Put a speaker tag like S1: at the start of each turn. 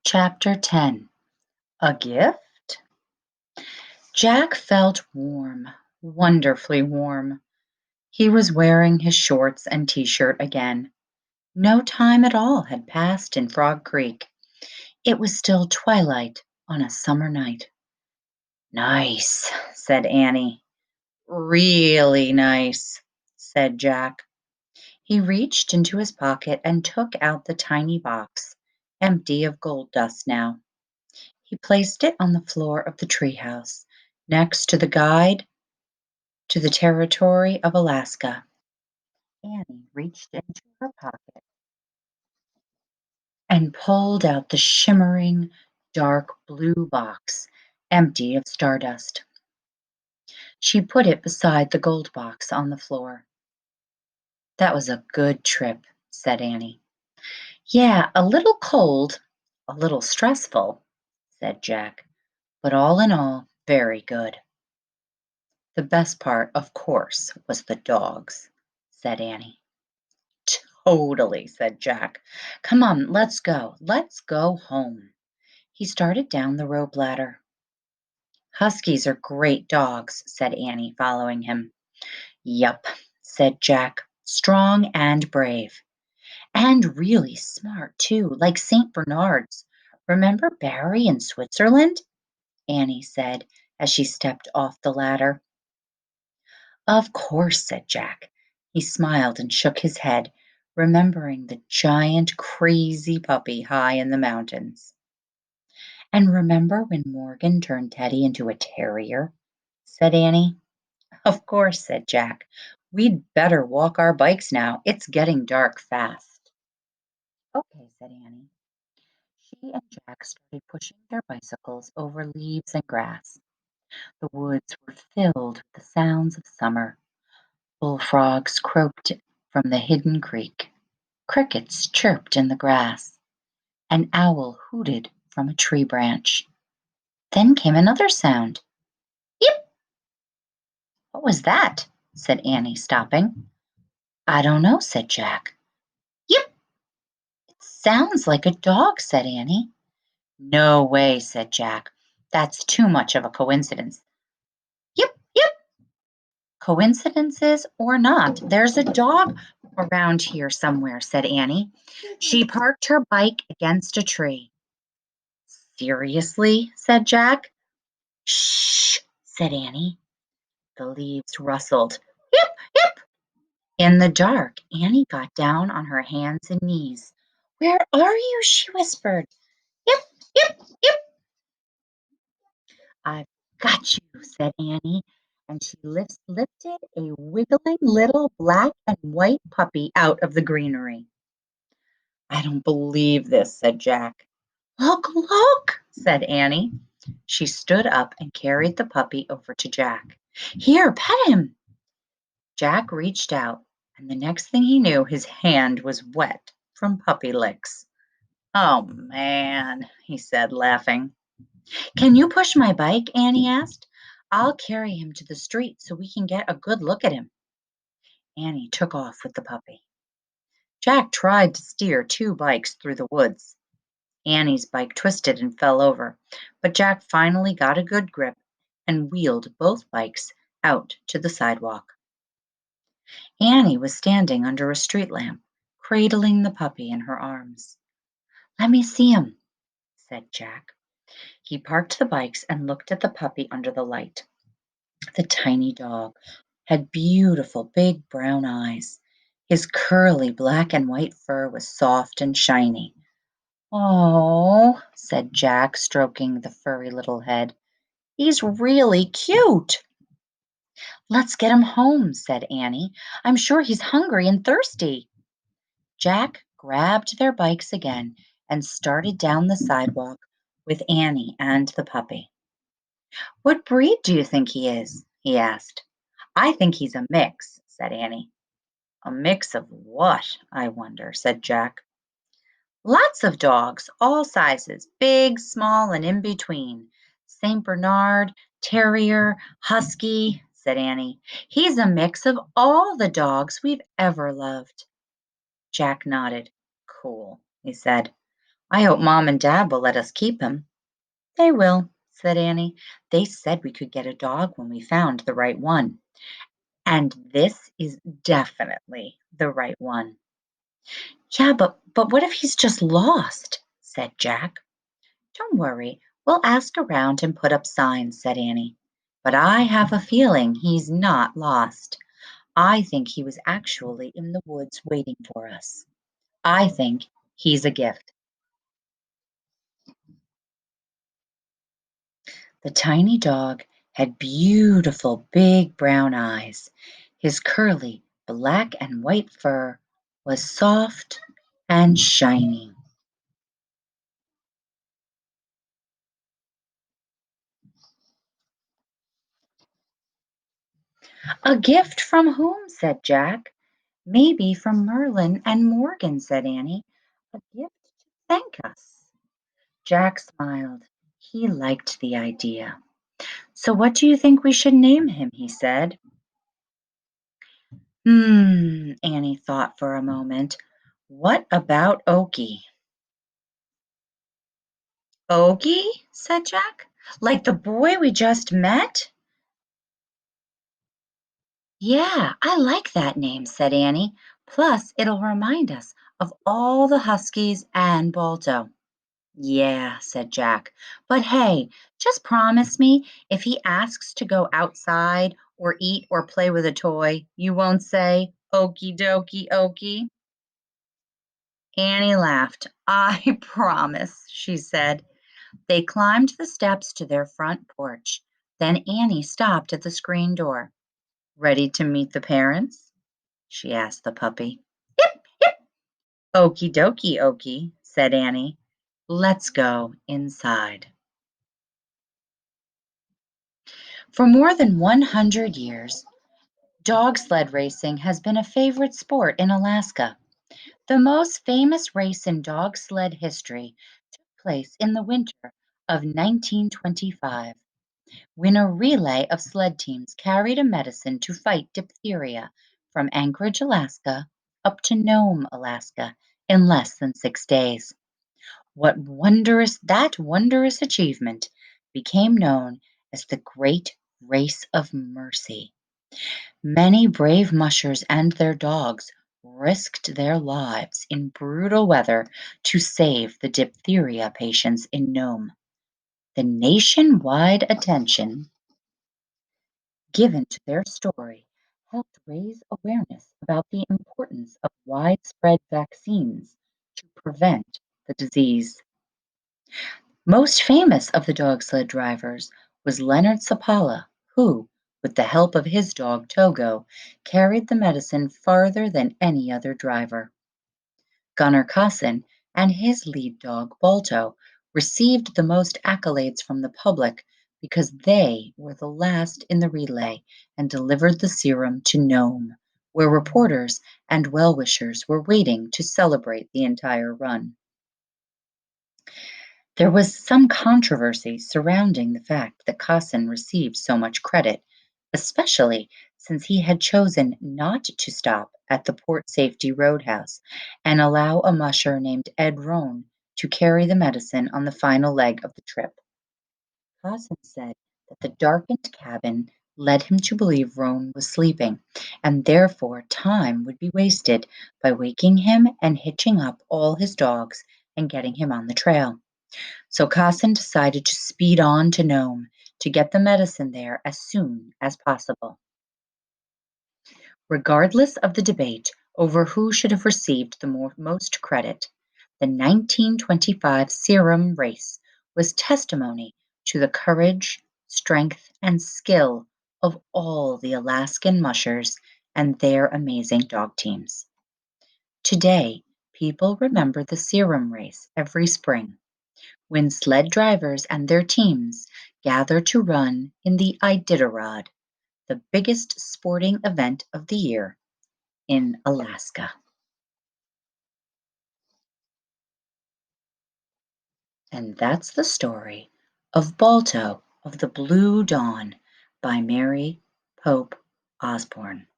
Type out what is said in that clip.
S1: Chapter 10. A Gift? Jack felt warm, wonderfully warm. He was wearing his shorts and t-shirt again. No time at all had passed in Frog Creek. It was still twilight on a summer night. Nice, said Annie. Really nice, said Jack. He reached into his pocket and took out the tiny box, empty of gold dust now. He placed it on the floor of the treehouse, next to the guide to the territory of Alaska. Annie reached into her pocket and pulled out the shimmering, dark blue box, empty of stardust. She put it beside the gold box on the floor. That was a good trip, said Annie. Yeah, a little cold, a little stressful, said Jack, but all in all, very good. The best part, of course, was the dogs, said Annie. Totally, said Jack. Come on, let's go. Let's go home. He started down the rope ladder. Huskies are great dogs, said Annie, following him. Yup, said Jack. Strong and brave. And really smart, too, like St. Bernards. Remember Barry in Switzerland? Annie said as she stepped off the ladder. Of course, said Jack. He smiled and shook his head, remembering the giant, crazy puppy high in the mountains. And remember when Morgan turned Teddy into a terrier? Said Annie. Of course, said Jack. We'd better walk our bikes now. It's getting dark fast. Okay, said Annie. She and Jack started pushing their bicycles over leaves and grass. The woods were filled with the sounds of summer. Bullfrogs croaked from the hidden creek. Crickets chirped in the grass. An owl hooted from a tree branch. Then came another sound. Yip! What was that? Said Annie, stopping. I don't know, said Jack. Yip! It sounds like a dog, said Annie. No way, said Jack. That's too much of a coincidence. Yip! Yip! Coincidences or not, there's a dog around here somewhere, said Annie. She parked her bike against a tree. Seriously? Said Jack. Shh, said Annie. The leaves rustled. Yip, yip. In the dark, Annie got down on her hands and knees. Where are you? She whispered. Yip, yip, yip. I've got you, said Annie, and she lifted a wiggling little black and white puppy out of the greenery. I don't believe this, said Jack. Look, look, said Annie. She stood up and carried the puppy over to Jack. Here, pet him. Jack reached out, and the next thing he knew, his hand was wet from puppy licks. Oh, man, he said, laughing. Can you push my bike? Annie asked. I'll carry him to the street so we can get a good look at him. Annie took off with the puppy. Jack tried to steer two bikes through the woods. Annie's bike twisted and fell over, but Jack finally got a good grip and wheeled both bikes out to the sidewalk. Annie was standing under a street lamp, cradling the puppy in her arms. Let me see him, said Jack. He parked the bikes and looked at the puppy under the light. The tiny dog had beautiful big brown eyes. His curly black and white fur was soft and shiny. Oh, said Jack, stroking the furry little head. He's really cute. Let's get him home, said Annie. I'm sure he's hungry and thirsty. Jack grabbed their bikes again and started down the sidewalk with Annie and the puppy. What breed do you think he is? He asked. I think he's a mix, said Annie. A mix of what, I wonder, said Jack. Lots of dogs, all sizes, big, small, and in between. St. Bernard, Terrier, Husky, said Annie. He's a mix of all the dogs we've ever loved. Jack nodded. Cool, he said. I hope Mom and Dad will let us keep him. They will, said Annie. They said we could get a dog when we found the right one. And this is definitely the right one. Yeah, but what if he's just lost? Said Jack. Don't worry, we'll ask around and put up signs, said Annie. But I have a feeling he's not lost. I think he was actually in the woods waiting for us. I think he's a gift. The tiny dog had beautiful big brown eyes. His curly black and white fur was soft and shiny. A gift from whom? Said Jack. Maybe from Merlin and Morgan, said Annie. A gift to thank us. Jack smiled. He liked the idea. So what do you think we should name him? He said. Annie thought for a moment. What about Okie? Okie? Said Jack. Like the boy we just met? Yeah, I like that name, said Annie. Plus, it'll remind us of all the Huskies and Balto. Yeah, said Jack. But hey, just promise me if he asks to go outside or eat or play with a toy, you won't say, Okie dokie, okie. Annie laughed. I promise, she said. They climbed the steps to their front porch. Then Annie stopped at the screen door. Ready to meet the parents? She asked the puppy. Yip, yip. Okie dokie, okie, said Annie. Let's go inside. For more than 100 years, dog sled racing has been a favorite sport in Alaska. The most famous race in dog sled history took place in the winter of 1925 when a relay of sled teams carried a medicine to fight diphtheria from Anchorage, Alaska, up to Nome, Alaska, in less than 6 days. That wondrous achievement became known as the Great Race of Mercy. Many brave mushers and their dogs risked their lives in brutal weather to save the diphtheria patients in Nome. The nationwide attention given to their story helped raise awareness about the importance of widespread vaccines to prevent the disease. Most famous of the dog sled drivers was Leonard Sapala, who, with the help of his dog Togo, carried the medicine farther than any other driver. Gunnar Kaasen and his lead dog Balto received the most accolades from the public because they were the last in the relay and delivered the serum to Nome, where reporters and well-wishers were waiting to celebrate the entire run. There was some controversy surrounding the fact that Kaasen received so much credit, especially since he had chosen not to stop at the Port Safety Roadhouse and allow a musher named Ed Rohn to carry the medicine on the final leg of the trip. Kaasen said that the darkened cabin led him to believe Rohn was sleeping, and therefore time would be wasted by waking him and hitching up all his dogs and getting him on the trail. So Kaasen decided to speed on to Nome to get the medicine there as soon as possible. Regardless of the debate over who should have received the most credit, the 1925 Serum race was testimony to the courage, strength, and skill of all the Alaskan mushers and their amazing dog teams. Today, people remember the Serum race every spring when sled drivers and their teams gather to run in the Iditarod, the biggest sporting event of the year in Alaska. And that's the story of Balto of the Blue Dawn by Mary Pope Osborne.